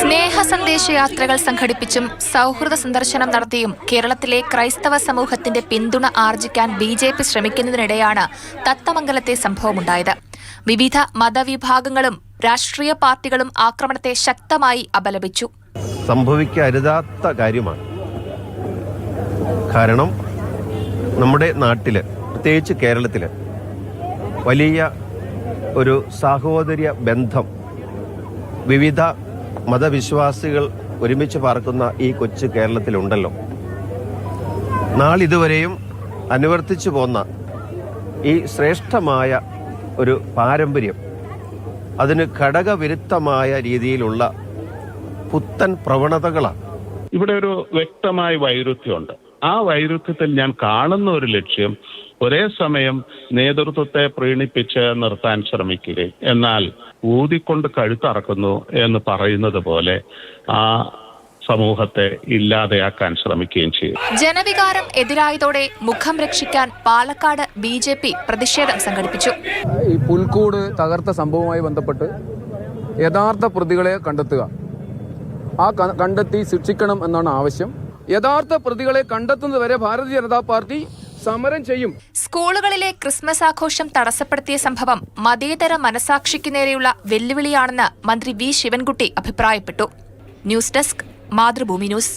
സ്നേഹ സന്ദേശയാത്രകൾ സംഘടിപ്പിച്ചും സൗഹൃദ സന്ദർശനം നടത്തിയും കേരളത്തിലെ ക്രൈസ്തവ സമൂഹത്തിന്റെ പിന്തുണ ആർജിക്കാൻ BJP ശ്രമിക്കുന്നതിനിടെയാണ് തത്തമംഗലത്തെ സംഭവമുണ്ടായത്. വിവിധ മതവിഭാഗങ്ങളും രാഷ്ട്രീയ പാർട്ടികളും ആക്രമണത്തെ ശക്തമായി അപലപിച്ചു. സംഭവിക്കരുതാത്ത കാര്യമാണ്. കാരണം നമ്മുടെ നാട്ടില്, പ്രത്യേകിച്ച് കേരളത്തില് വലിയ ഒരു സാഹോദര്യ ബന്ധം വിവിധ മതവിശ്വാസികൾ ഒരുമിച്ച് പാർക്കുന്ന ഈ കൊച്ചു കേരളത്തിലുണ്ടല്ലോ. നാളിതുവരെയും അനുവർത്തിച്ചു പോന്ന ഈ ശ്രേഷ്ഠമായ ഒരു പാരമ്പര്യം, അതിന് ഘടകവിരുദ്ധമായ രീതിയിലുള്ള പുത്തൻ പ്രവണതകളാണ്. ഇവിടെ ഒരു വ്യക്തമായ വൈരുദ്ധ്യമുണ്ട്. ആ വൈരുദ്ധ്യത്തിൽ ഞാൻ കാണുന്ന ഒരു ലക്ഷ്യം ഒരേ സമയം നേതൃത്വത്തെ പ്രീണിപ്പിച്ച് നിർത്താൻ ശ്രമിക്കുകയും എന്നാൽ ഊതിക്കൊണ്ട് കഴുത്തറക്കുന്നു എന്ന് പറയുന്നത് പോലെ ആ സമൂഹത്തെ ഇല്ലാതെയാക്കാൻ ശ്രമിക്കുകയും ചെയ്യും. ജനവികാരം എതിരായതോടെ മുഖം രക്ഷിക്കാൻ പാലക്കാട് BJP പ്രതിഷേധം സംഘടിപ്പിച്ചു. ഈ പുൽക്കൂട് തകർത്ത സംഭവവുമായി ബന്ധപ്പെട്ട് യഥാർത്ഥ പ്രതികളെ കണ്ടെത്തുക, ആ കണ്ടെത്തി ശിക്ഷിക്കണം എന്നാണ് ആവശ്യം. യഥാർത്ഥ പ്രതികളെ കണ്ടെത്തുന്നതുവരെ ഭാരതീയ ജനതാ പാർട്ടി സമരം ചെയ്യും. സ്കൂളുകളിലെ ക്രിസ്മസ് ആഘോഷം തടസ്സപ്പെടുത്തിയ സംഭവം മതേതര മനസാക്ഷിക്ക് നേരെയുള്ള വെല്ലുവിളിയാണെന്ന് മന്ത്രി V. ശിവൻകുട്ടി അഭിപ്രായപ്പെട്ടു. News desk, Mathrubhumi news.